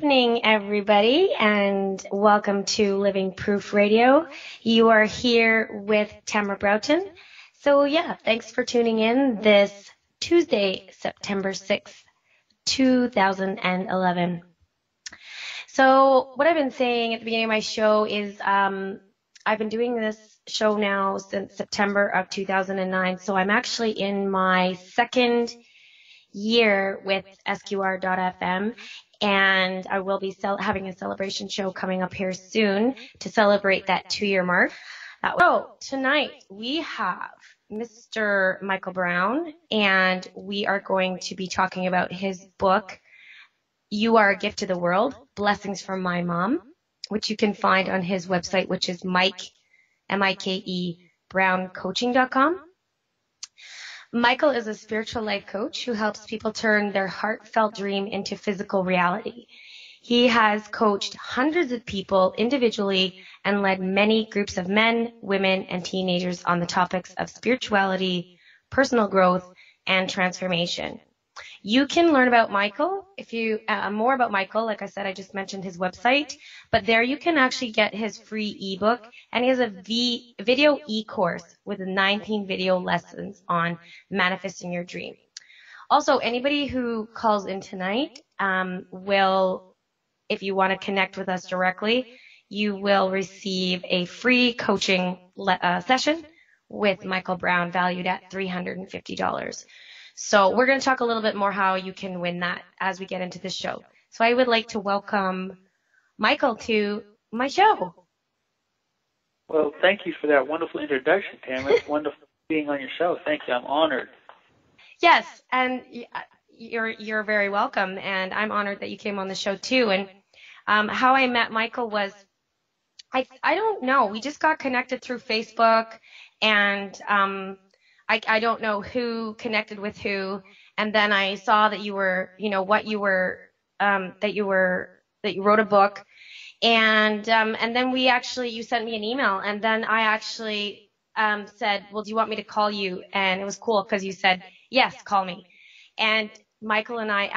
evening, everybody, and welcome to Living Proof Radio. You are here with Tammra Broughton. So yeah, thanks for tuning in this Tuesday, September 6th, 2011. So what I've been saying at the beginning of my show is I've been doing this show now since September of 2009. So I'm actually in my second year with SQR.FM, and I will be having a celebration show coming up here soon to celebrate that 2-year mark. So tonight we have Mr. Michael Brown, and we are going to be talking about his book, You Are a Gift to the World, Blessings from My Mom, which you can find on his website, which is browncoaching.com. Michael is a spiritual life coach who helps people turn their heartfelt dream into physical reality. He has coached hundreds of people individually and led many groups of men, women, and teenagers on the topics of spirituality, personal growth, and transformation. You can learn about Michael, more about Michael, like I said, I just mentioned his website, but there you can actually get his free ebook, and he has a video e-course with 19 video lessons on manifesting your dream. Also, anybody who calls in tonight will, if you want to connect with us directly, you will receive a free coaching session with Michael Brown valued at $350. So we're going to talk a little bit more how you can win that as we get into the show. So I would like to welcome Michael to my show. Well, thank you for that wonderful introduction, Tammra. It's wonderful being on your show. Thank you. I'm honored. Yes, and you're very welcome, and I'm honored that you came on the show too. And how I met Michael was, I don't know, we just got connected through Facebook, and I don't know who connected with who, and then I saw that you were, that you wrote a book, and then you sent me an email, and then I actually said, well, do you want me to call you? And it was cool because you said, yes, call me. And Michael and I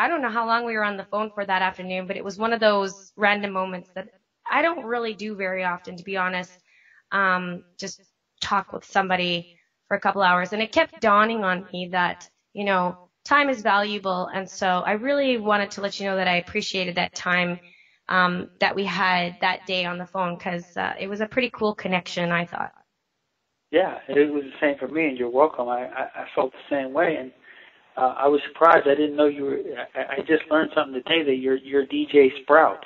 don't know how long we were on the phone for that afternoon, but it was one of those random moments that I don't really do very often, to be honest, just talk with somebody for a couple hours. And it kept dawning on me that, time is valuable. And so I really wanted to let you know that I appreciated that time that we had that day on the phone, because it was a pretty cool connection, I thought. Yeah, it was the same for me, and you're welcome. I felt the same way, and I was surprised. I didn't know you were. I just learned something today that you're DJ Sprout.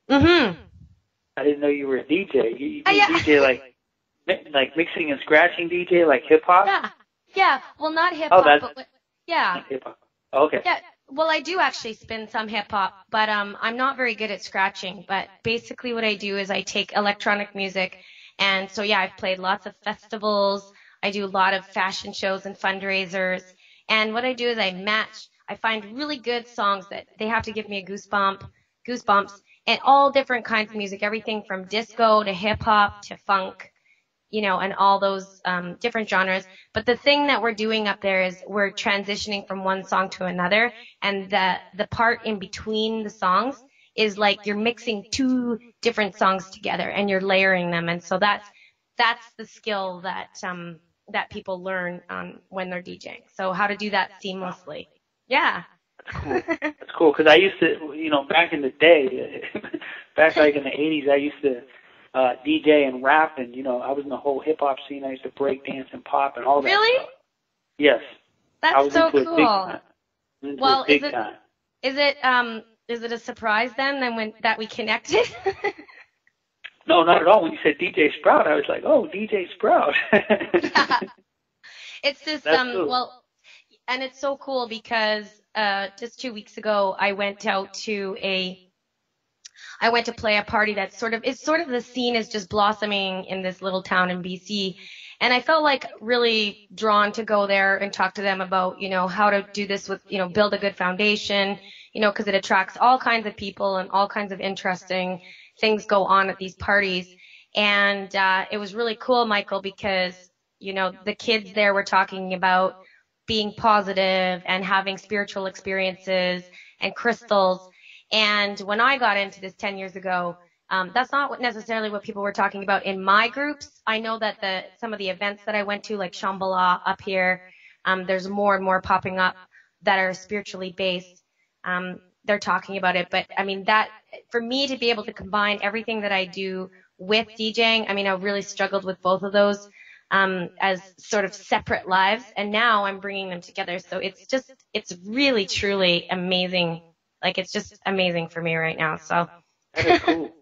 Mm-hmm. I didn't know you were a DJ. You DJ like mixing and scratching DJ, like hip hop? Yeah. Well, not hip hop, but yeah. Hip hop. Okay. Yeah. Well, I do actually spin some hip hop, but I'm not very good at scratching. But basically, what I do is I take electronic music, and so yeah, I've played lots of festivals. I do a lot of fashion shows and fundraisers, and what I do is I find really good songs that they have to give me a goosebumps, and all different kinds of music, everything from disco to hip hop to funk, and all those different genres. But the thing that we're doing up there is we're transitioning from one song to another, and the part in between the songs is like you're mixing two different songs together and you're layering them. And so that's the skill that people learn when they're DJing. So how to do that seamlessly. Yeah. That's cool, because I used to, back in the day, back like in the 80s, I used to DJ and rap, and I was in the whole hip hop scene. I used to break dance and pop and all that. Really? Stuff. Yes. That's so cool. Well, is it a surprise then that we connected? No, not at all. When you said DJ Sprout, I was like, oh, DJ Sprout. Yeah. It's just cool. Well, and it's so cool because just 2 weeks ago I went to play a party that's sort of the scene is just blossoming in this little town in BC. And I felt like really drawn to go there and talk to them about, how to do this with, build a good foundation, because it attracts all kinds of people and all kinds of interesting things go on at these parties. And it was really cool, Michael, because, the kids there were talking about being positive and having spiritual experiences and crystals. And when I got into this 10 years ago, that's not necessarily what people were talking about in my groups. I know that some of the events that I went to, like Shambhala up here, there's more and more popping up that are spiritually based. They're talking about it. But I mean, that for me to be able to combine everything that I do with DJing, I mean, I really struggled with both of those as sort of separate lives. And now I'm bringing them together. So it's really, truly amazing. Like, it's just amazing for me right now. So That is cool.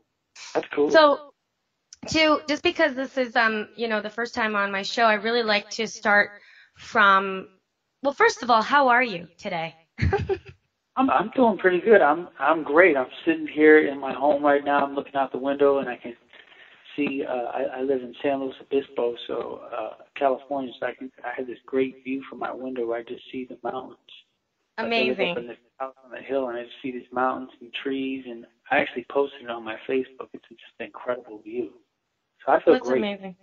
That's cool. So just because this is, the first time on my show, I really like to start from, well, first of all, how are you today? I'm doing pretty good. I'm great. I'm sitting here in my home right now. I'm looking out the window and I can see. I live in San Luis Obispo, so California. So I have this great view from my window where I just see the mountains. Amazing. I live up in this house on the hill and I just see these mountains and trees. And I actually posted it on my Facebook. It's just an incredible view. So I feel That's great. Amazing.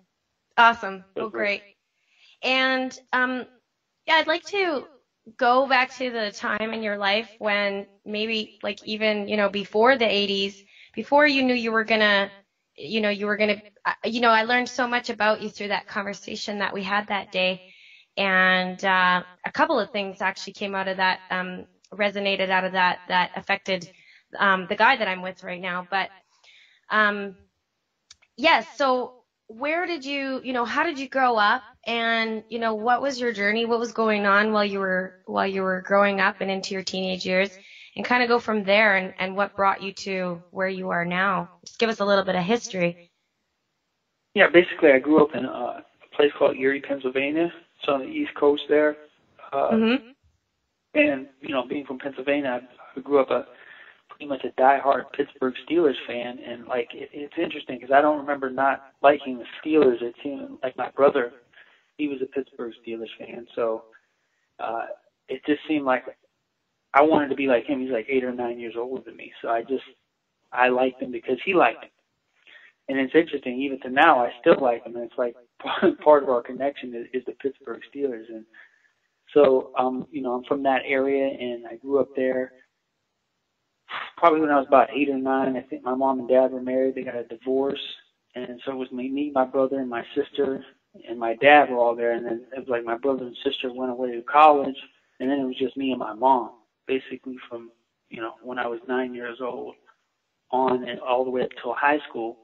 Awesome. Well, great. And I'd like to go back to the time in your life when maybe like even, before the 80s, before you knew you were gonna, I learned so much about you through that conversation that we had that day. And a couple of things actually came out of that, resonated out of that affected the guy that I'm with right now. But yes, so where did you, how did you grow up? And, what was your journey? What was going on while you were growing up and into your teenage years? And kind of go from there and what brought you to where you are now. Just give us a little bit of history. Yeah, basically I grew up in a place called Erie, Pennsylvania. It's on the East Coast there. And, being from Pennsylvania, I grew up pretty much a diehard Pittsburgh Steelers fan. And, it's interesting because I don't remember not liking the Steelers. It seemed like my brother, he was a Pittsburgh Steelers fan. So it just seemed like I wanted to be like him. He's like 8 or 9 years older than me. So I liked him because he liked him. And it's interesting, even to now, I still like him. And it's like part of our connection is the Pittsburgh Steelers. And so, I'm from that area, and I grew up there. Probably when I was about 8 or 9, I think my mom and dad were married. They got a divorce. And so it was me, my brother, and my sister, and my dad were all there. And then it was like my brother and sister went away to college, and then it was just me and my mom, basically from, when I was 9 years old on and all the way up till high school.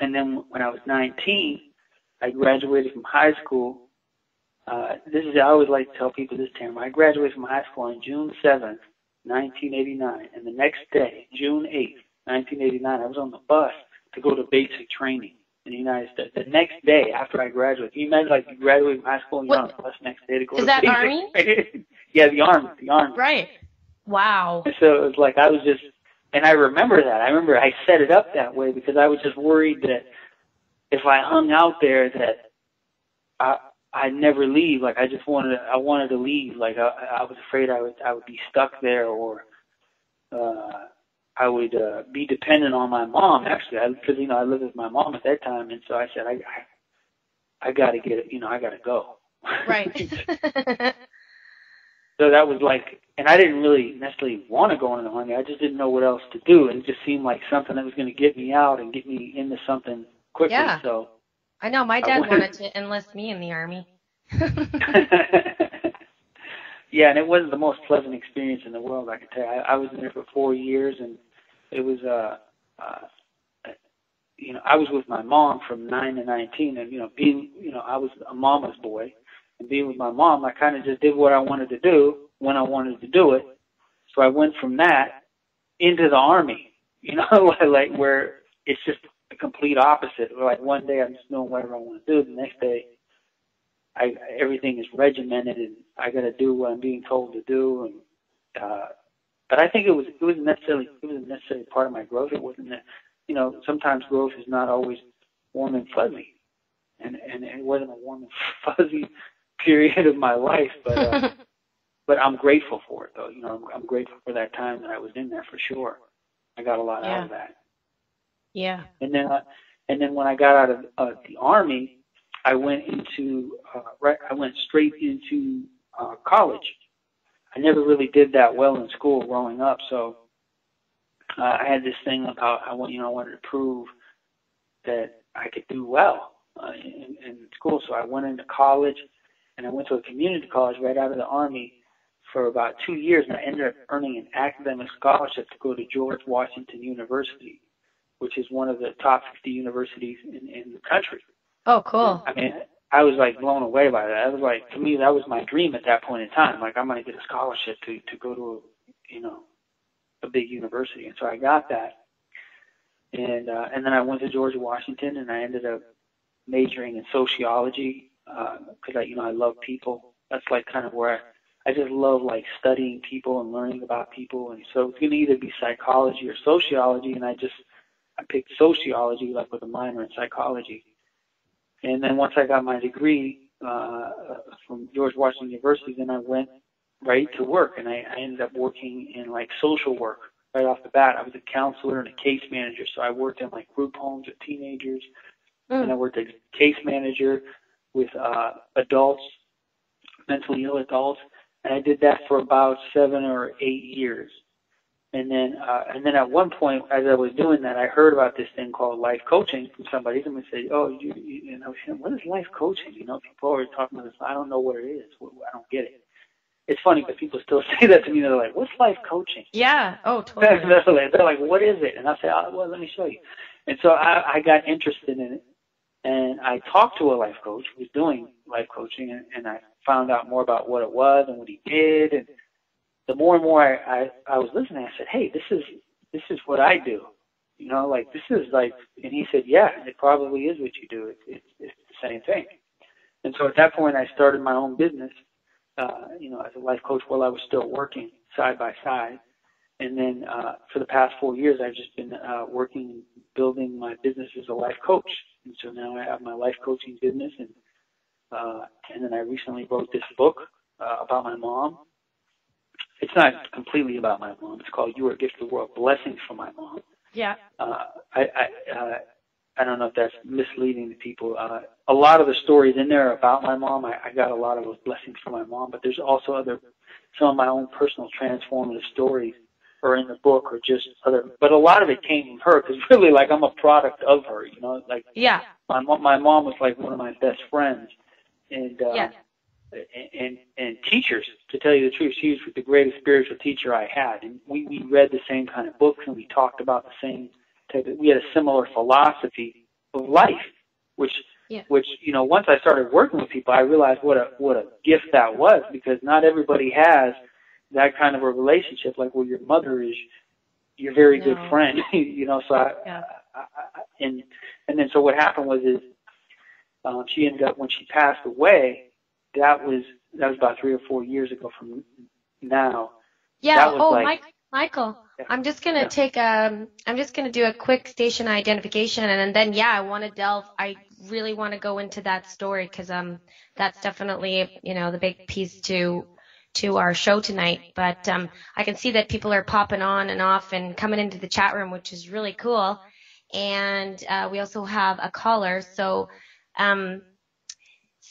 And then when I was 19, I graduated from high school. I always like to tell people this, Tammra. I graduated from high school on June 7th, 1989. And the next day, June 8th, 1989, I was on the bus to go to basic training in the United States. The next day after I graduated, can you imagine you graduate from high school and you're on the bus next day to go to basic training? Is that Army? Yeah, the Army. Right. Wow. So it was like I was just, and I remember that. I remember I set it up that way because I was just worried that if I hung out there that I'd never leave. Like I wanted to leave. Like I was afraid I would be stuck there, or I would be dependent on my mom. Actually, because I lived with my mom at that time, and so I said I got to get it. I got to go. Right. So that was like, and I didn't really necessarily want to go into the Army. I just didn't know what else to do. It just seemed like something that was going to get me out and get me into something quickly. Yeah. So I know my dad wanted to enlist me in the Army. Yeah, and it wasn't the most pleasant experience in the world, I can tell you. I was in there for 4 years, and it was, I was with my mom from 9 to 19, and, I was a mama's boy. And being with my mom, I kind of just did what I wanted to do when I wanted to do it. So I went from that into the Army, like where it's just the complete opposite. Like one day I'm just doing whatever I want to do. The next day, everything is regimented, and I got to do what I'm being told to do. And but I think it was necessarily part of my growth. It wasn't that, sometimes growth is not always warm and fuzzy, and it wasn't a warm and fuzzy period of my life, but I'm grateful for it, though. I'm grateful for that time that I was in there for sure. I got a lot out of that. Yeah. And then when I got out of the Army, I went straight into college. I never really did that well in school growing up, so I had this thing about I wanted to prove that I could do well in school. So I went into college, and I went to a community college right out of the Army for about 2 years, and I ended up earning an academic scholarship to go to George Washington University, which is one of the top 50 universities in the country. Oh, cool. I mean, I was like blown away by that. I was like, to me, that was my dream at that point in time. Like, I'm going to get a scholarship to go to a big university, and so I got that. And then I went to George Washington, and I ended up majoring in sociology because I love people. That's like kind of where I just love like studying people and learning about people. And so it's going to either be psychology or sociology, and I picked sociology, like with a minor in psychology. And then once I got my degree from George Washington University, then I went right to work, and I ended up working in like social work right off the bat. I was a counselor and a case manager, so I worked in like group homes with teenagers, and I worked as a case manager with adults, mentally ill adults, and I did that for about 7 or 8 years. And then at one point, as I was doing that, I heard about this thing called life coaching from somebody. Somebody said, "Oh, what is life coaching? People are always talking about this. I don't know what it is. I don't get it." It's funny, but people still say that to me. They're like, "What's life coaching?" Yeah. Oh, totally. They're like, "What is it?" And I say, "Oh, well, let me show you." And so I got interested in it, and I talked to a life coach who was doing life coaching, and I found out more about what it was and what he did. And the more and more I was listening, I said, "Hey, this is what I do. This is like." And he said, "Yeah, it probably is what you do. It's the same thing." And so at that point, I started my own business, as a life coach while I was still working side by side. And then for the past 4 years, I've just been working, building my business as a life coach. And so now I have my life coaching business, and then I recently wrote this book about my mom. It's not completely about my mom. It's called "You Are a Gift to the World: Blessings from My Mom." Yeah. I don't know if that's misleading to people. A lot of the stories in there are about my mom. I got a lot of those blessings from my mom, but there's also some of my own personal transformative stories are in the book, or just other. But a lot of it came from her, because really, like, I'm a product of her. Yeah. My mom was like one of my best friends, and teachers. To tell you the truth, she was the greatest spiritual teacher I had, and we read the same kind of books, and we talked about the same type of. We had a similar philosophy of life, which once I started working with people, I realized what a gift that was, because not everybody has that kind of a relationship, like where your mother is your very good friend, So and then so what happened was she ended up, when she passed away, that was about 3 or 4 years ago from now. Yeah. Michael, yeah. I'm just gonna do a quick station identification, and then I really want to go into that story, because that's definitely the big piece to our show tonight. But I can see that people are popping on and off and coming into the chat room, which is really cool. And we also have a caller. So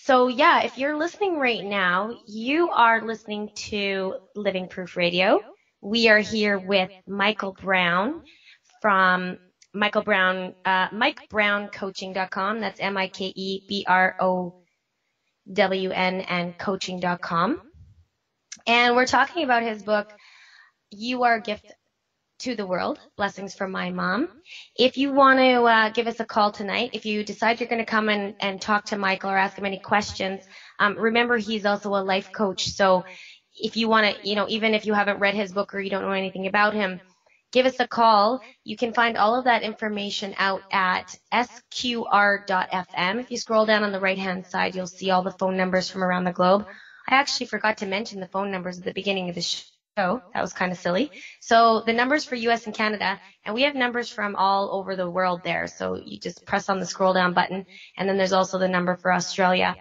if you're listening right now, you are listening to Living Proof Radio. We are here with Michael Brown from MikeBrownCoaching.com. That's MikeBrown and coaching.com. And we're talking about his book, You Are a Gift to the World, Blessings from My Mom. If you want to give us a call tonight, if you decide you're going to come and talk to Michael or ask him any questions, remember he's also a life coach. So if you want to, even if you haven't read his book or you don't know anything about him, give us a call. You can find all of that information out at sqr.fm. If you scroll down on the right-hand side, you'll see all the phone numbers from around the globe. I actually forgot to mention the phone numbers at the beginning of the show. That was kind of silly. So the numbers for US and Canada, and we have numbers from all over the world there. So you just press on the scroll down button, and then there's also the number for Australia.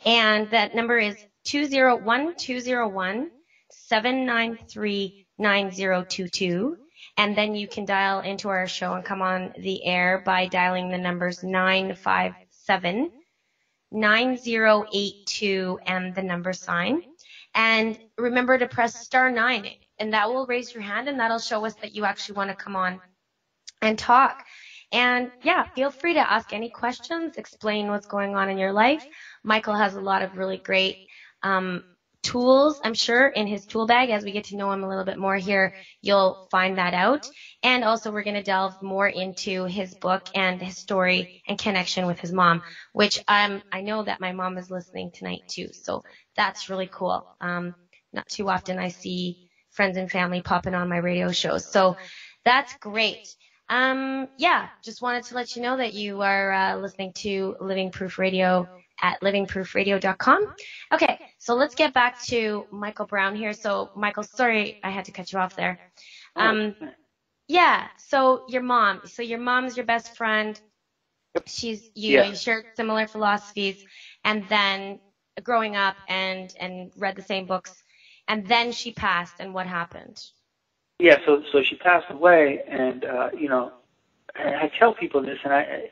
And that number is 201-201-793-9022. And then you can dial into our show and come on the air by dialing the numbers 957-9082 and the number sign. And remember to press *9 and that will raise your hand, and that'll show us that you actually want to come on and talk. And yeah, feel free to ask any questions, explain what's going on in your life. Michael has a lot of really great tools, I'm sure, in his tool bag. As we get to know him a little bit more here, you'll find that out. And also we're going to delve more into his book and his story and connection with his mom, which I know that my mom is listening tonight too. So that's really cool. Not too often I see friends and family popping on my radio shows. So that's great. Yeah, just wanted to let you know that you are listening to Living Proof Radio at livingproofradio.com. Okay, so let's get back to Michael Brown here. So, Michael, sorry I had to cut you off there. Yeah, so your mom is your best friend. She's you shared similar philosophies, and then growing up and read the same books, and then she passed, and what happened? Yeah, so she passed away, and I tell people this, and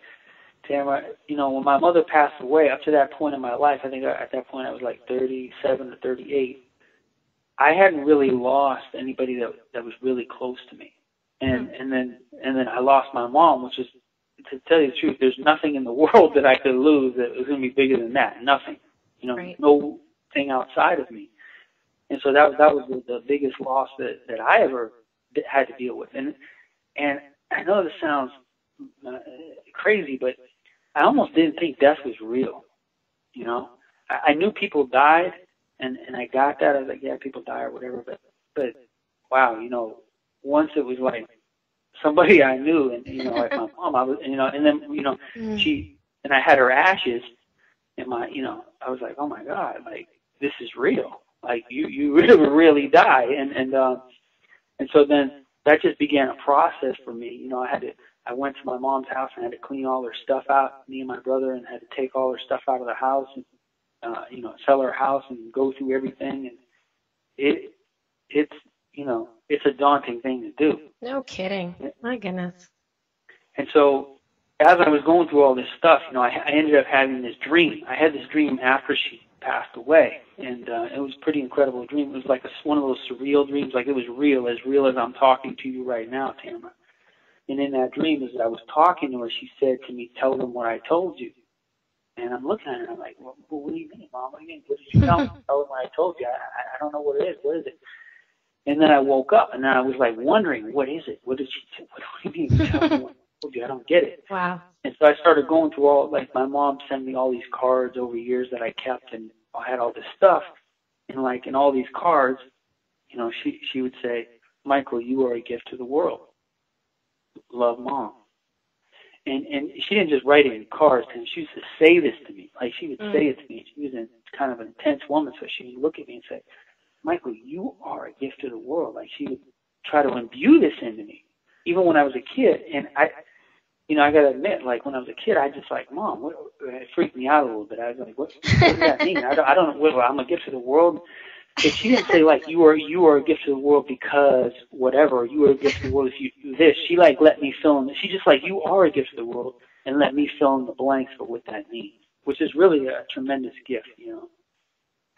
Tammra, when my mother passed away, up to that point in my life, I think at that point I was like 37 or 38, I hadn't really lost anybody that was really close to me, and then I lost my mom, which is, to tell you the truth, there's nothing in the world that I could lose that was going to be bigger than that. Nothing, Right. No thing outside of me. And so that was the biggest loss that I ever had to deal with. And I know this sounds crazy, but I almost didn't think death was real. I knew people died, and I got that. I was like, yeah, people die or whatever. But wow, once it was like somebody I knew, and like my mom, I was, and then she, and I had her ashes in my, I was like, oh my God, like this is real. Like you really die, and so then that just began a process for me. I went to my mom's house and had to clean all her stuff out, me and my brother, and had to take all her stuff out of the house and sell her house and go through everything. And it's a daunting thing to do. No kidding. My goodness. And so as I was going through all this stuff, I ended up having this dream. I had this dream after she passed away, and it was a pretty incredible dream. It was like one of those surreal dreams, like it was real as I'm talking to you right now, Tammra. And in that dream, as I was talking to her, she said to me, "Tell them what I told you." And I'm looking at her, and I'm like, well, what do you mean, Mom? What do you mean? What did you tell me? Tell them what I told you. I don't know what it is. What is it? And then I woke up, and then I was like wondering, what is it? What did she? What do you mean? Tell me what I told you. I don't get it. Wow. And so I started going through all, like my mom sent me all these cards over years that I kept, and I had all this stuff. And like in all these cards, she would say, "Michael, you are a gift to the world. Love, Mom." And she didn't just write it in cards, and she used to say this to me. Like she would say it to me. She was kind of an intense woman, so she would look at me and say, "Michael, you are a gift to the world." Like she would try to imbue this into me, even when I was a kid. And I got to admit, like when I was a kid, I just like, "Mom," it freaked me out a little bit. I was like, what does that mean? I don't know. Well, I'm a gift to the world. But she didn't say like you are a gift to the world because whatever, you are a gift to the world if you do this. She like let me fill in. She just like, you are a gift to the world, and let me fill in the blanks for what that means, which is really a tremendous gift,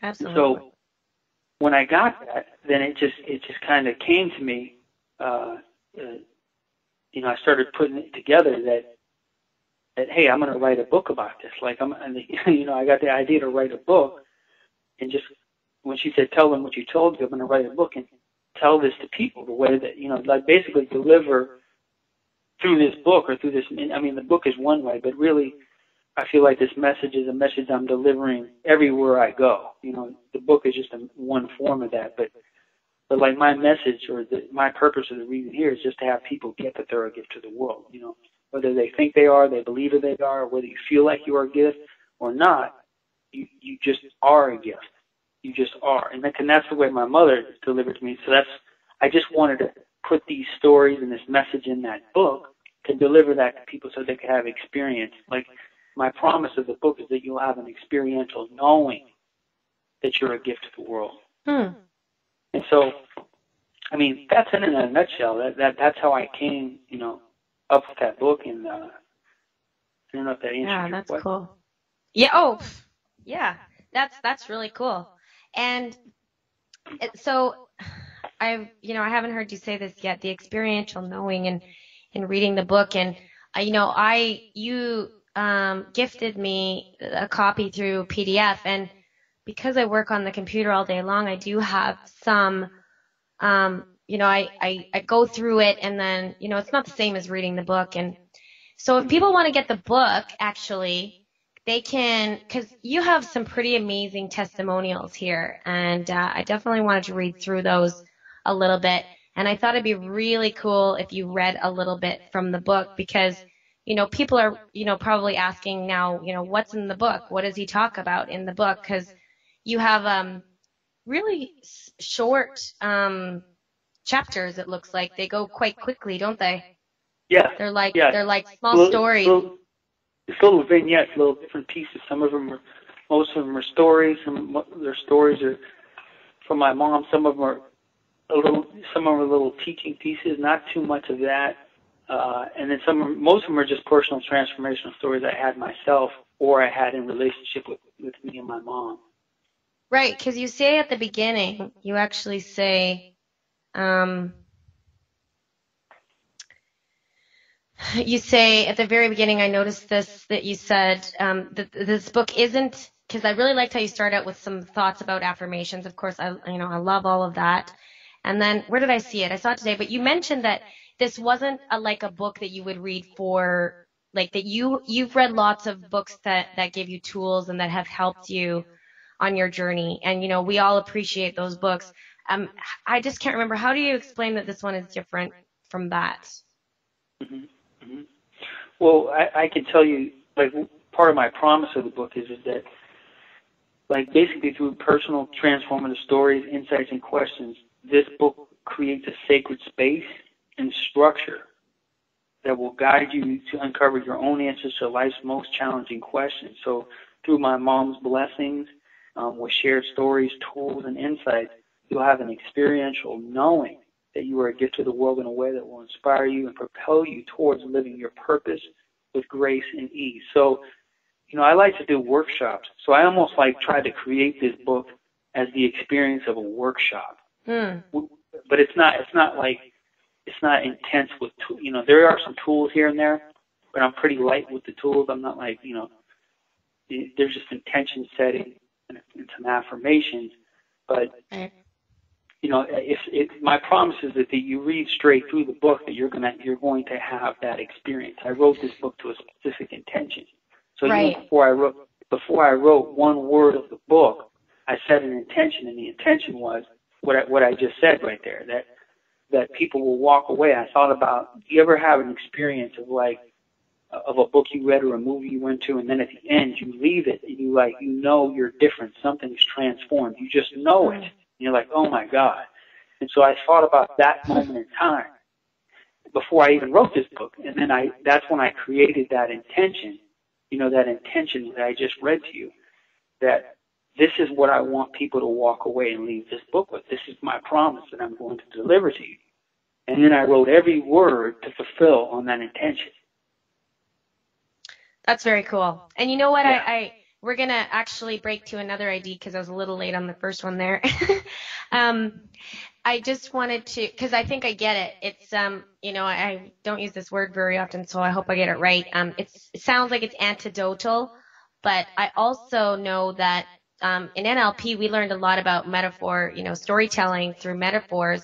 Absolutely. So when I got that, then it just kind of came to me. I started putting it together that hey, I'm going to write a book about this. Like I got the idea to write a book, and just when she said, "Tell them what you told you," I'm going to write a book and tell this to people the way that like basically deliver through this book or through this. I mean, the book is one way, but really, I feel like this message is a message I'm delivering everywhere I go. The book is just one form of that, but like my message or my purpose of the reason here is just to have people get that they're a gift to the world. Whether they think they are, they believe that they are, or whether you feel like you are a gift or not, you just are a gift. You just are, and that's the way my mother delivered to me. So I just wanted to put these stories and this message in that book to deliver that to people so they could have experience. Like my promise of the book is that you'll have an experiential knowing that you're a gift to the world. And so, I mean, that's it in a nutshell. That's how I came, up with that book. And I don't know if that answers your question. Yeah, that's cool. Yeah. Oh, yeah. That's really cool. And so I haven't heard you say this yet, the experiential knowing and in reading the book. And, you gifted me a copy through PDF. And because I work on the computer all day long, I do have some, I go through it and then, it's not the same as reading the book. And so if people want to get the book, actually, they can, because you have some pretty amazing testimonials here. And I definitely wanted to read through those a little bit. And I thought it'd be really cool if you read a little bit from the book because, people are, probably asking now, what's in the book? What does he talk about in the book? Because you have really short chapters, it looks like. They go quite quickly, don't they? Yeah. They're like Little, stories. It's little vignettes, little different pieces. Most of them are stories. Some of their stories are from my mom. Some of them are little teaching pieces. Not too much of that. And then most of them are just personal transformational stories I had myself or I had in relationship with me and my mom. Right, because you say at the beginning, you actually say, you say at the very beginning, I noticed that you said that this book isn't, because I really liked how you start out with some thoughts about affirmations. Of course, I love all of that. And then where did I see it? I saw it today, but you mentioned that this wasn't like a book that you would read for, like that you've read lots of books that give you tools and that have helped you on your journey. And, we all appreciate those books. I just can't remember. How do you explain that this one is different from that? Mm-hmm. Mm-hmm. Well, I can tell you, like, part of my promise of the book is that, like, basically through personal transformative stories, insights, and questions, this book creates a sacred space and structure that will guide you to uncover your own answers to life's most challenging questions. So through my mom's blessings, with shared stories, tools, and insights, you'll have an experiential knowing that you are a gift to the world in a way that will inspire you and propel you towards living your purpose with grace and ease. So, I like to do workshops. So I almost tried to create this book as the experience of a workshop. But it's not intense with, there are some tools here and there, but I'm pretty light with the tools. I'm not there's just intention setting and some affirmations, but my promise is that you read straight through the book that you're going to have that experience. I wrote this book to a specific intention. So even before I wrote one word of the book, I set an intention, and the intention was what I just said right there, that people will walk away. I thought about, do you ever have an experience of a book you read or a movie you went to, and then at the end you leave it and you're different, something's transformed. You just know it. And you're like, oh my God. And so I thought about that moment in time before I even wrote this book. And then that's when I created that intention, that intention that I just read to you, that this is what I want people to walk away and leave this book with. This is my promise that I'm going to deliver to you. And then I wrote every word to fulfill on that intention. That's very cool. And you know what? Yeah. We're going to actually break to another ID because I was a little late on the first one there. I just wanted to, because I think I get it. It's, I don't use this word very often, so I hope I get it right. It sounds like it's anecdotal, but I also know that in NLP, we learned a lot about metaphor, storytelling through metaphors.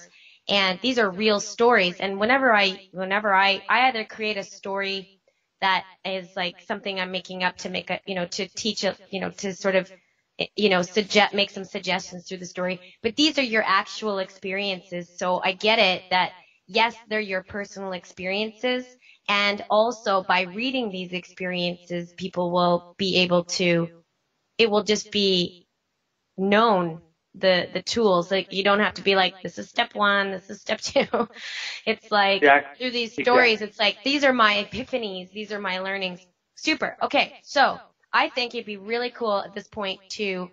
And these are real stories. And whenever I either create a story that is like something I'm making up to make to teach to sort of, make some suggestions through the story. But these are your actual experiences. So I get it that, yes, they're your personal experiences. And also by reading these experiences, people will be able to, it will just be known, the tools. Like, you don't have to be like, this is step 1, this is step 2. It's like, through these stories, it's like, these are my epiphanies, these are my learnings. Super. Okay, so I think it'd be really cool at this point to,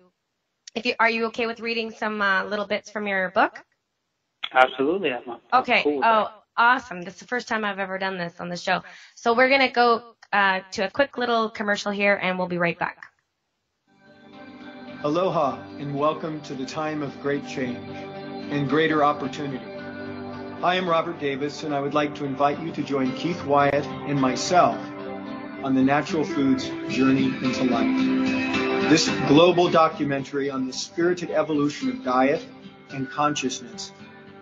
are you okay with reading some little bits from your book? Absolutely. I'm okay. Cool with that. Awesome. This is the first time I've ever done this on the show. So we're going to go to a quick little commercial here, and we'll be right back. Aloha, and welcome to the time of great change. and greater opportunity. I am Robert Davis, and I would like to invite you to join Keith Wyatt and myself on the Natural Foods Journey into Life. This global documentary on the spirited evolution of diet and consciousness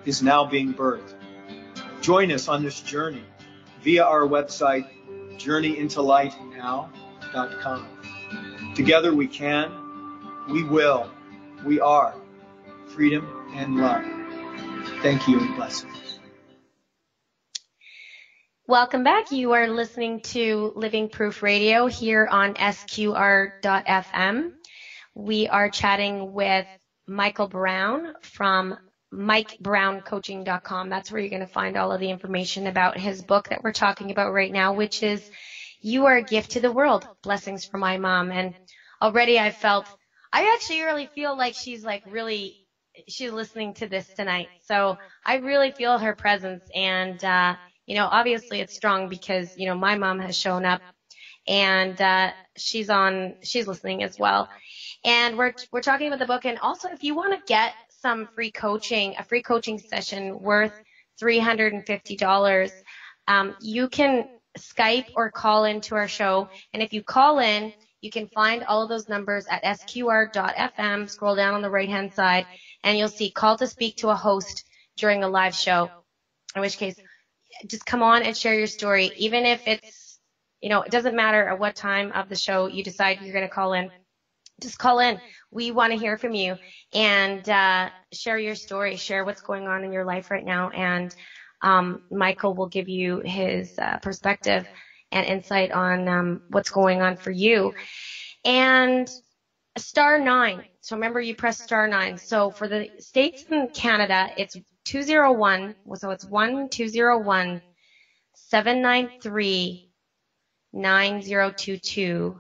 is now being birthed. Join us on this journey via our website, journeyintolightnow.com. Together we can, we will, we are freedom and love. Thank you and blessings. Welcome back. You are listening to Living Proof Radio here on SQR.FM. We are chatting with Michael Brown from MikeBrownCoaching.com. That's where you're going to find all of the information about his book that we're talking about right now, which is You Are a Gift to the World, Blessings from My Mom. And already I actually really feel like she's listening to this tonight. So I really feel her presence. And, obviously it's strong because, my mom has shown up and, she's listening as well. And we're talking about the book. And also if you want to get some a free coaching session worth $350, you can Skype or call into our show. And if you call in, you can find all of those numbers at sqr.fm. Scroll down on the right-hand side, and you'll see call to speak to a host during a live show, in which case just come on and share your story. Even if it's, it doesn't matter at what time of the show you decide you're going to call in. Just call in. We want to hear from you and share your story, share what's going on in your life right now. And Michael will give you his perspective and insight on what's going on for you. And *9. So remember, you press *9. So for the States and Canada, it's 201. So it's 1-201-793-9022.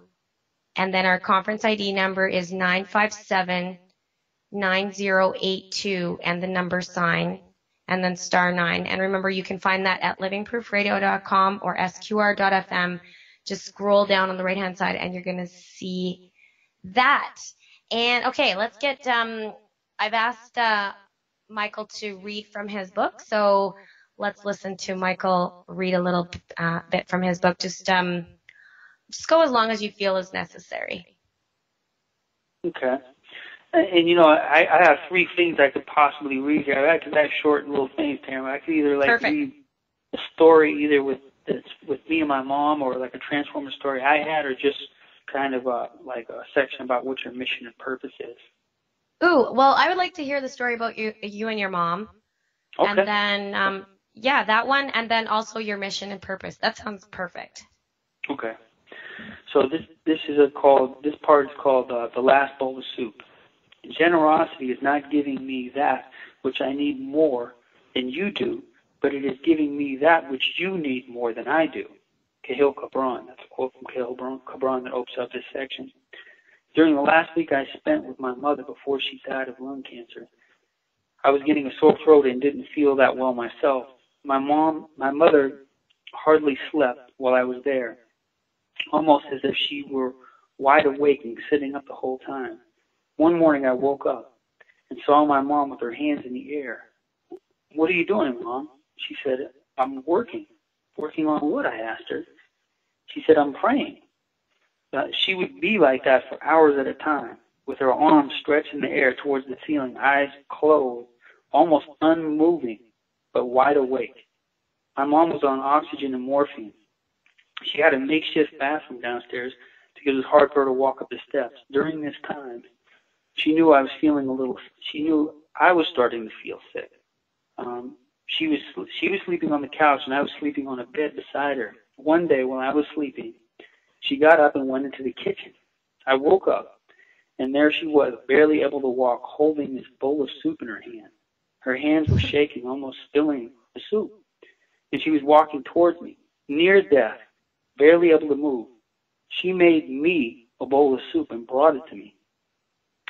And then our conference ID number is 957-9082 and the number sign and then *9. And remember, you can find that at livingproofradio.com or sqr.fm. Just scroll down on the right-hand side and you're going to see that. And okay, let's get, I've asked Michael to read from his book. So let's listen to Michael read a little bit from his book. Just go as long as you feel is necessary. Okay. And, I have three things I could possibly read here. I have short little things, Tammra. I could either, read a story either with me and my mom or, a Transformer story I had, or just kind of a section about what your mission and purpose is. Ooh, well, I would like to hear the story about you and your mom. Okay. And then, that one, and then also your mission and purpose. That sounds perfect. Okay. So this part is called The Last Bowl of Soup. Generosity is not giving me that which I need more than you do, but it is giving me that which you need more than I do. Cahill Cabron. That's a quote from Cahill Cabron that opens up this section. During the last week I spent with my mother before she died of lung cancer, I was getting a sore throat and didn't feel that well myself. My mother hardly slept while I was there, almost as if she were wide awake and sitting up the whole time. One morning I woke up and saw my mom with her hands in the air. "What are you doing, Mom?" She said. "I'm working." "Working on what?" I asked her. She said, "I'm praying." She would be like that for hours at a time, with her arms stretched in the air towards the ceiling, eyes closed, almost unmoving, but wide awake. My mom was on oxygen and morphine. She had a makeshift bathroom downstairs because it was hard for her to walk up the steps. During this time, she knew I was starting to feel sick. She was sleeping on the couch and I was sleeping on a bed beside her. One day when I was sleeping, she got up and went into the kitchen. I woke up and there she was, barely able to walk, holding this bowl of soup in her hand. Her hands were shaking, almost spilling the soup. And she was walking towards me, near death, barely able to move. She made me a bowl of soup and brought it to me.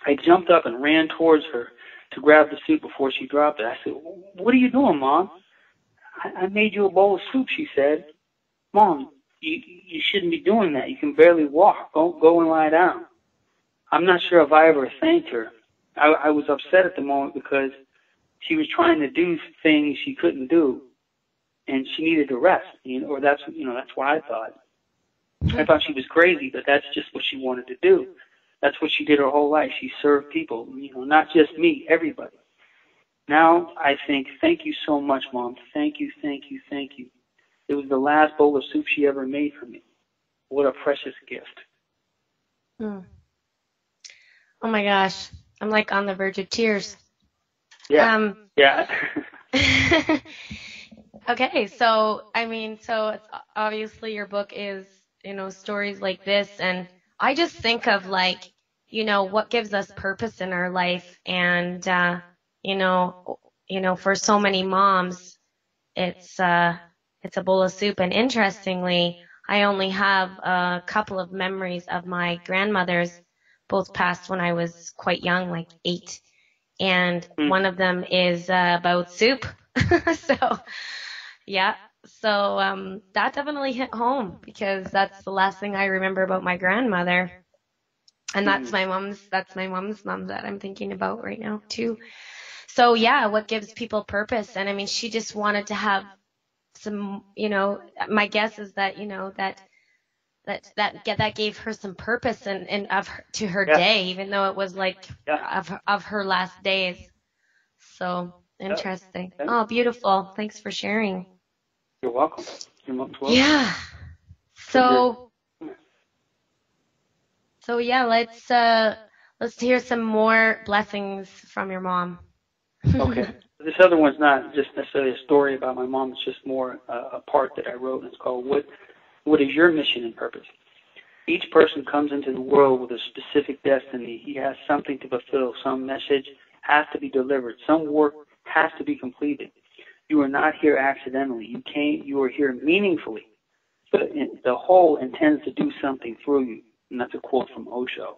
I jumped up and ran towards her to grab the soup before she dropped it. I said, "What are you doing, Mom?" I made you a bowl of soup," she said. "Mom, you shouldn't be doing that. You can barely walk. Go and lie down." I'm not sure if I ever thanked her. I was upset at the moment because she was trying to do things she couldn't do, and she needed to rest. Or that's what I thought. I thought she was crazy, but that's just what she wanted to do. That's what she did her whole life. She served people, not just me, everybody. Now I think, thank you so much, Mom. Thank you, thank you, thank you. It was the last bowl of soup she ever made for me. What a precious gift. Oh my gosh. I'm like on the verge of tears. Yeah. Yeah. Okay, so it's obviously your book is, stories like this, and I just think of what gives us purpose in our life, and for so many moms, it's a bowl of soup. And interestingly, I only have a couple of memories of my grandmothers, both passed when I was quite young, like 8, and one of them is about soup. So. Yeah. So that definitely hit home, because that's the last thing I remember about my grandmother. And that's my mom's mom that I'm thinking about right now too. So yeah, what gives people purpose? And she just wanted to have some, my guess is that, that gave her some purpose and to her day, even though it was of her last days. So interesting. Oh, beautiful. Thanks for sharing. You're welcome. You're most welcome. Yeah. So yeah, let's hear some more blessings from your mom. Okay. This other one's not just necessarily a story about my mom. It's just more a part that I wrote, and it's called What is Your Mission and Purpose? Each person comes into the world with a specific destiny. He has something to fulfill. Some message has to be delivered. Some work has to be completed. You are not here accidentally. You are here meaningfully. The whole intends to do something through you. And that's a quote from Osho.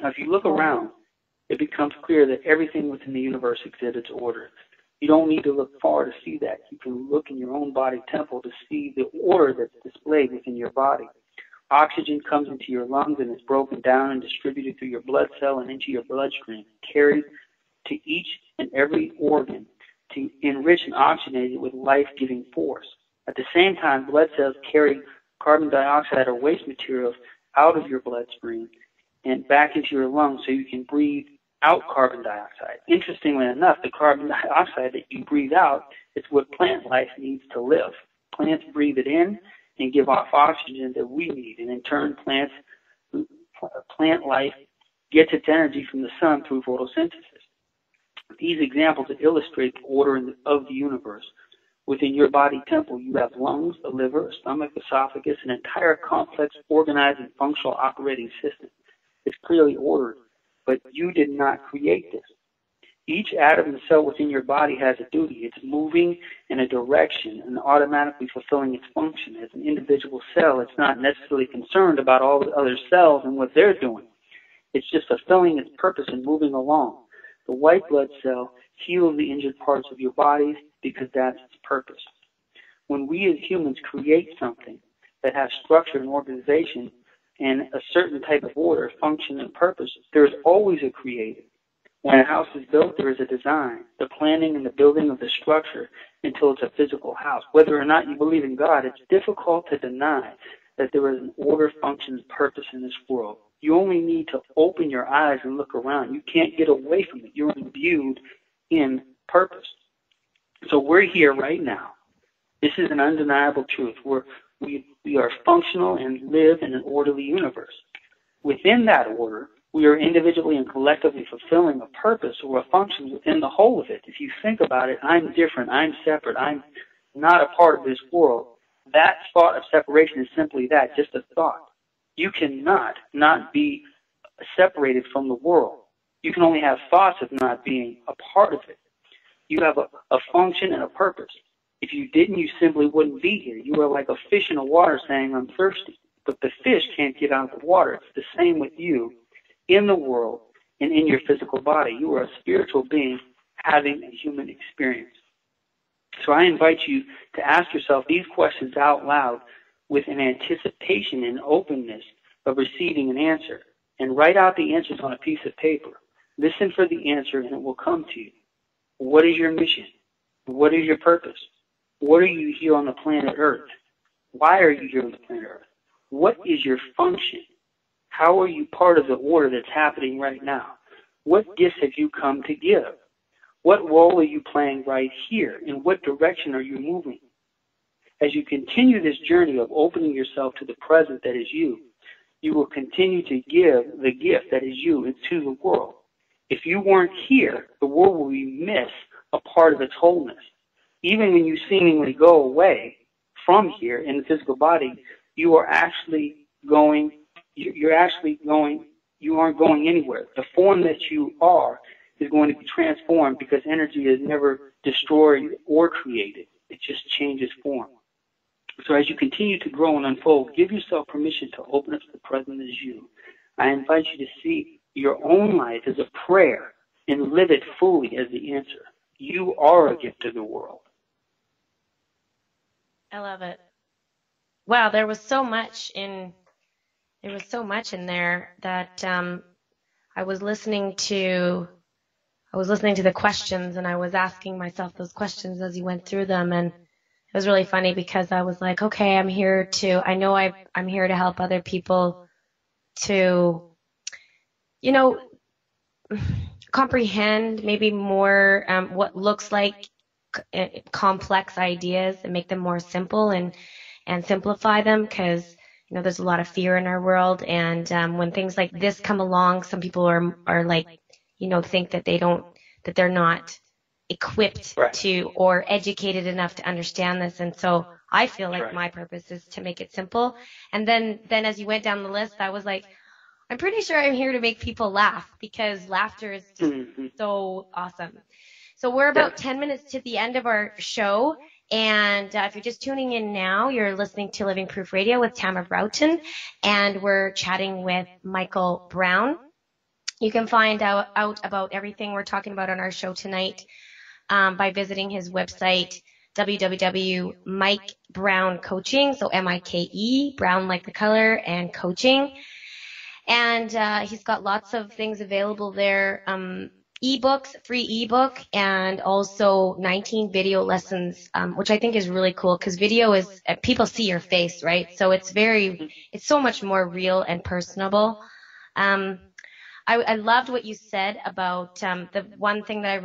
Now, if you look around, it becomes clear that everything within the universe exhibits order. You don't need to look far to see that. You can look in your own body temple to see the order that's displayed within your body. Oxygen comes into your lungs and is broken down and distributed through your blood cell and into your bloodstream, carried to each and every organ to enrich and oxygenate it with life-giving force. At the same time, blood cells carry carbon dioxide or waste materials out of your bloodstream and back into your lungs so you can breathe out carbon dioxide. Interestingly enough, the carbon dioxide that you breathe out is what plant life needs to live. Plants breathe it in and give off oxygen that we need, and in turn, plant life gets its energy from the sun through photosynthesis. These examples illustrate the order of the universe. Within your body temple, you have lungs, a liver, a stomach, esophagus, an entire complex, organized, and functional operating system. It's clearly ordered, but you did not create this. Each atom and cell within your body has a duty. It's moving in a direction and automatically fulfilling its function. As an individual cell, it's not necessarily concerned about all the other cells and what they're doing. It's just fulfilling its purpose and moving along. The white blood cell heals the injured parts of your bodies because that's its purpose. When we as humans create something that has structure and organization and a certain type of order, function, and purpose, there's always a creator. When a house is built, there is a design, the planning and the building of the structure until it's a physical house. Whether or not you believe in God, it's difficult to deny that there is an order, function, and purpose in this world. You only need to open your eyes and look around. You can't get away from it. You're imbued in purpose. So we're here right now. This is an undeniable truth. We are functional and live in an orderly universe. Within that order, we are individually and collectively fulfilling a purpose or a function within the whole of it. If you think about it, I'm different, I'm separate, I'm not a part of this world. That thought of separation is simply that, just a thought. You cannot not be separated from the world. You can only have thoughts of not being a part of it. You have a function and a purpose. If you didn't, you simply wouldn't be here. You are like a fish in the water saying, I'm thirsty. But the fish can't get out of the water. It's the same with you in the world and in your physical body. You are a spiritual being having a human experience. So I invite you to ask yourself these questions out loud with an anticipation and openness of receiving an answer. And write out the answers on a piece of paper. Listen for the answer and it will come to you. What is your mission? What is your purpose? What are you here on the planet Earth? Why are you here on the planet Earth? What is your function? How are you part of the order that's happening right now? What gifts have you come to give? What role are you playing right here? In what direction are you moving? As you continue this journey of opening yourself to the present that is you, you will continue to give the gift that is you into the world. If you weren't here, the world will miss a part of its wholeness. Even when you seemingly go away from here in the physical body, you are actually going, you aren't going anywhere. The form that you are is going to be transformed because energy is never destroyed or created. It just changes form. So as you continue to grow and unfold, give yourself permission to open up to the present as you. I invite you to see your own life as a prayer and live it fully as the answer. You are a gift to the world. I love it. Wow, there was so much in there that I was listening to the questions, and I was asking myself those questions as you went through them, and it was really funny because I was like, okay, I'm here to help other people to, comprehend maybe more what looks like complex ideas and make them more simple and simplify them, because there's a lot of fear in our world, and when things like this come along, some people are like, think that they're not equipped to or educated enough to understand this. And so I feel like my purpose is to make it simple. And then as you went down the list, I was like, I'm pretty sure I'm here to make people laugh, because laughter is just so awesome. So we're about 10 minutes to the end of our show. And if you're just tuning in now, you're listening to Living Proof Radio with Tammra Broughton, and we're chatting with Michael Brown. You can find out about everything we're talking about on our show tonight by visiting his website, www.mikebrowncoaching, so M-I-K-E, Brown like the color, and coaching. And he's got lots of things available there, ebooks, free ebook, and also 19 video lessons, which I think is really cool, because video is, people see your face, right? So it's so much more real and personable. I loved what you said about the one thing that I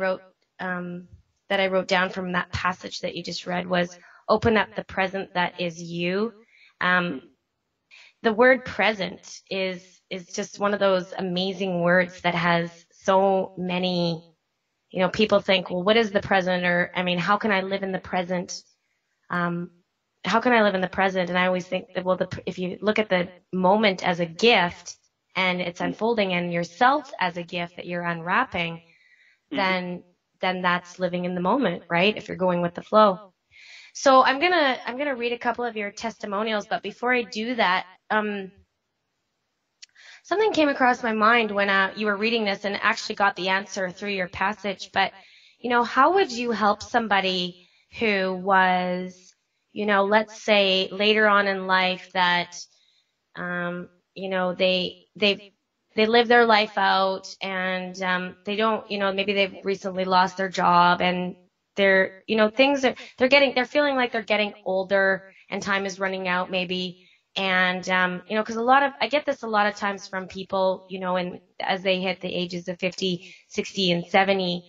wrote down from that passage that you just read was open up the present that is you. The word present is just one of those amazing words that has so many, people think, well, what is the present? Or, how can I live in the present? How can I live in the present? And I always think that, well, if you look at the moment as a gift and it's unfolding, and yourself as a gift that you're unwrapping, then that's living in the moment, right? If you're going with the flow. So I'm gonna read a couple of your testimonials, but before I do that, something came across my mind when you were reading this, and actually got the answer through your passage. But how would you help somebody who was, let's say later on in life that they live their life out, and they don't, maybe they've recently lost their job, and they're they're feeling like they're getting older and time is running out maybe. And, because I get this a lot of times from people, and as they hit the ages of 50, 60, and 70,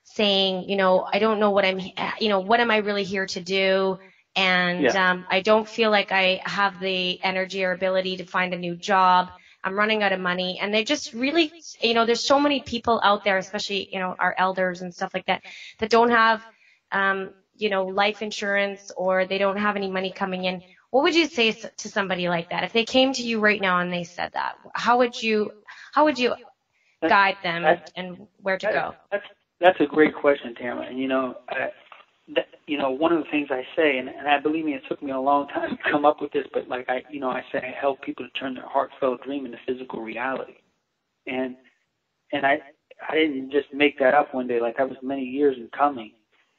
saying, I don't know what what am I really here to do? And, I don't feel like I have the energy or ability to find a new job. I'm running out of money. And they just really, there's so many people out there, especially, our elders and stuff like that, that don't have, life insurance, or they don't have any money coming in. What would you say to somebody like that? If they came to you right now and they said that, how would you guide them and where to go? That's a great question, Tammra. And, one of the things I say, and I believe me, it took me a long time to come up with this, but like I say, I help people to turn their heartfelt dream into physical reality. And I didn't just make that up one day. Like, that was many years in coming.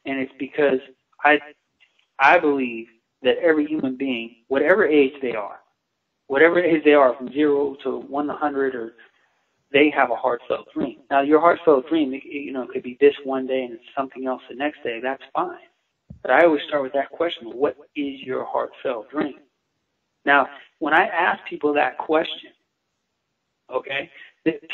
And it's because I believe that every human being, whatever age they are, from 0 to 100, or they have a heartfelt dream. Now, your heartfelt dream, it could be this one day and it's something else the next day. That's fine. But I always start with that question: what is your heartfelt dream? Now, when I ask people that question, okay,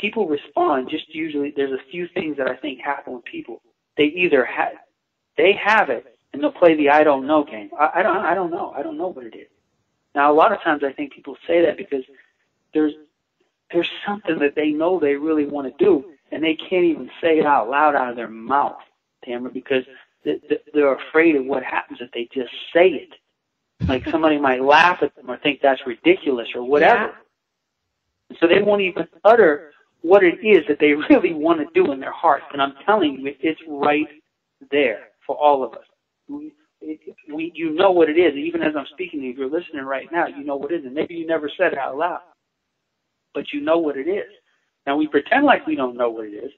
people respond. Just usually, there's a few things that I think happen with people. They either have it, and they'll play the I don't know game. I don't know. I don't know what it is. Now, a lot of times I think people say that because there's something that they know they really want to do, and they can't even say it out loud out of their mouth, Tammra, because they're afraid of what happens if they just say it. Like somebody might laugh at them or think that's ridiculous or whatever. Yeah. So they won't even utter what it is that they really want to do in their heart. And I'm telling you, it's right there for all of us. You know what it is. Even as I'm speaking to you, if you're listening right now, you know what it is. And maybe you never said it out loud, but you know what it is. Now, we pretend like we don't know what it is,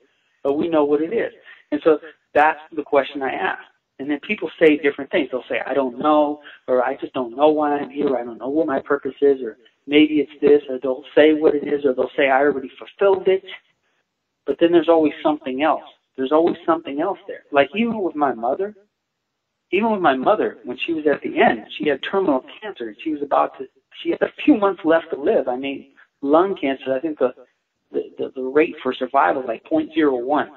but we know what it is. And so that's the question I ask. And then people say different things. They'll say, I don't know, or I just don't know why I'm here, or I don't know what my purpose is, or maybe it's this, or they'll say what it is, or they'll say I already fulfilled it. But then there's always something else. There's always something else there. Like even with my mother, when she was at the end, she had terminal cancer. She had a few months left to live. I mean, lung cancer, I think the rate for survival is like 0.01.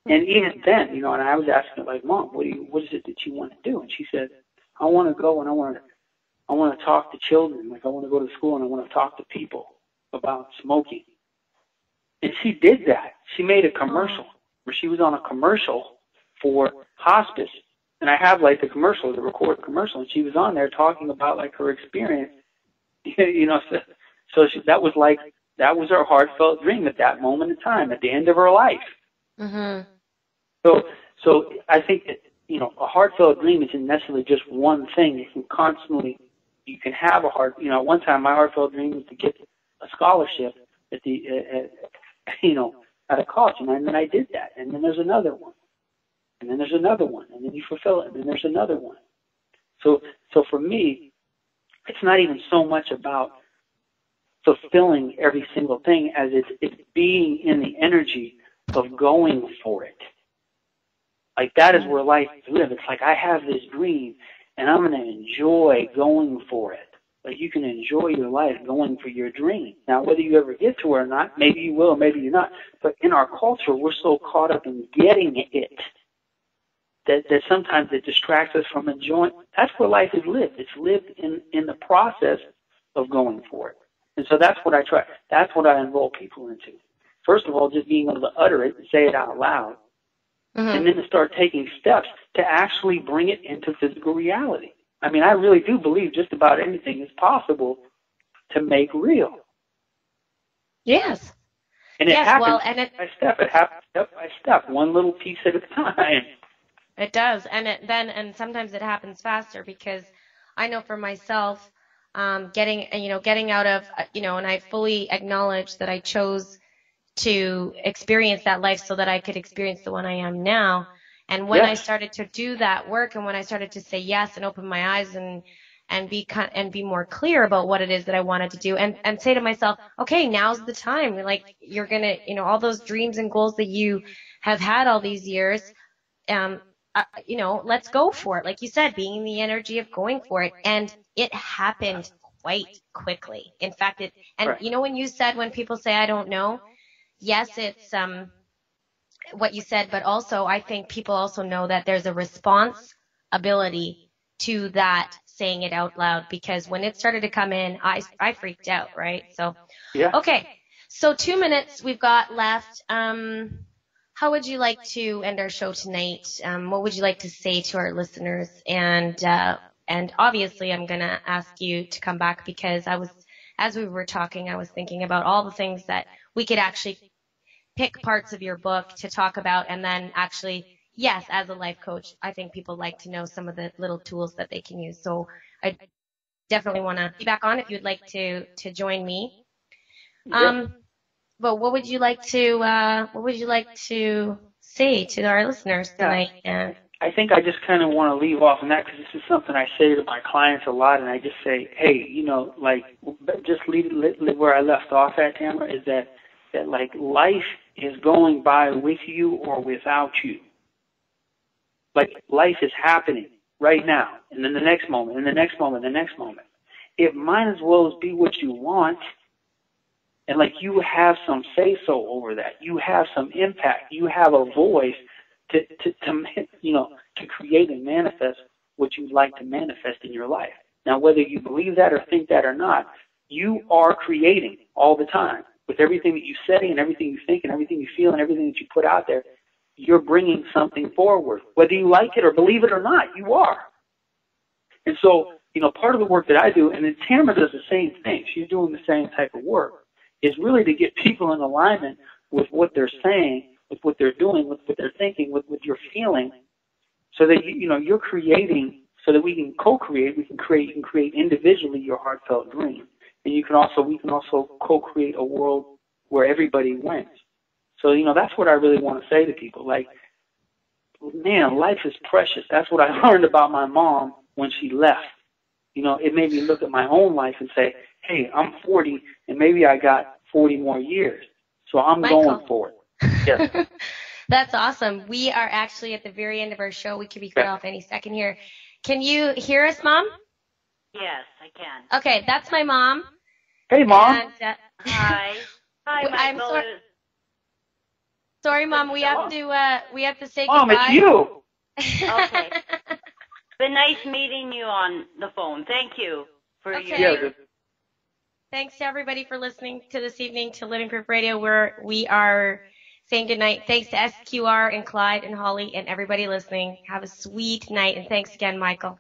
And even then, and I was asking her, like, Mom, what is it that you want to do? And she said, I want to go and I want to talk to children. Like, I want to go to school and I want to talk to people about smoking. And she did that. She made a commercial where she was on a commercial for hospice. And I have, like, the recorded commercial, and she was on there talking about, like, her experience, so that was her heartfelt dream at that moment in time, at the end of her life. Mm-hmm. So I think that, a heartfelt dream isn't necessarily just one thing. You can have a at one time my heartfelt dream was to get a scholarship at a college, and then I did that, and then there's another one, and then there's another one, and then you fulfill it, and then there's another one. So for me, it's not even so much about fulfilling every single thing as it's being in the energy of going for it. Like that is where life is lived. It's like I have this dream and I'm going to enjoy going for it. Like you can enjoy your life going for your dream. Now, whether you ever get to it or not, maybe you will, maybe you're not. But in our culture, we're so caught up in getting it that sometimes it distracts us from enjoying. That's where life is lived. It's lived in the process of going for it. And so that's what I try. That's what I enroll people into. First of all, just being able to utter it and say it out loud. Mm-hmm. And then to start taking steps to actually bring it into physical reality. I mean, I really do believe just about anything is possible to make real. Yes. And it happens step by step. It happens step by step, one little piece at a time. It does. And sometimes it happens faster because I know for myself, getting out of, and I fully acknowledge that I chose to experience that life so that I could experience the one I am now. And when I started to do that work and when I started to say yes and open my eyes and be more clear about what it is that I wanted to do and say to myself, okay, now's the time. Like you're going to, all those dreams and goals that you have had all these years, let's go for it. Like you said, being in the energy of going for it. And it happened quite quickly. In fact, when you said, when people say, I don't know, yes, it's what you said, but also I think people also know that there's a responsibility to that saying it out loud, because when it started to come in, I freaked out, right? So, okay. So 2 minutes we've got left. How would you like to end our show tonight? What would you like to say to our listeners? And obviously I'm going to ask you to come back because as we were talking, I was thinking about all the things that we could actually pick parts of your book to talk about. And then actually, yes, as a life coach, I think people like to know some of the little tools that they can use. So I definitely want to be back on if you'd like to join me. But what would you like to say to our listeners tonight? I think I just kind of want to leave off on that because this is something I say to my clients a lot, and I just say, hey, just leave where I left off at, Tammra, is that that, like, life is going by with you or without you. Like, life is happening right now, and then the next moment, and the next moment, and the next moment. It might as well be what you want, and, like, you have some say-so over that. You have some impact. You have a voice to create and manifest what you'd like to manifest in your life. Now, whether you believe that or think that or not, you are creating all the time. With everything that you say and everything you think and everything you feel and everything that you put out there, you're bringing something forward. Whether you like it or believe it or not, you are. And so, part of the work that I do, and then Tammra does the same thing, she's doing the same type of work, is really to get people in alignment with what they're saying, with what they're doing, with what they're thinking, with what you're feeling, so that you're creating, so that we can co-create. You can create individually your heartfelt dream, and we can also co-create a world where everybody wins. So that's what I really want to say to people. Like, man, life is precious. That's what I learned about my mom when she left. It made me look at my own life and say, hey, I'm 40, and maybe I got 40 more years, so I'm going for it. Yes. That's awesome. We are actually at the very end of our show. We could be cut off any second here. Can you hear us, Mom? Yes, I can. Okay, that's my mom. Hey, Mom. And, hi. Hi, Michael. I'm sorry, Mom. We have to say Mom, goodbye. it's you. Okay. Been nice meeting you on the phone. Thank you for Okay. your... Thanks to everybody for listening to this evening to Living Proof Radio, where we are saying goodnight. Thanks to SQR and Clyde and Holly and everybody listening. Have a sweet night, and thanks again, Michael.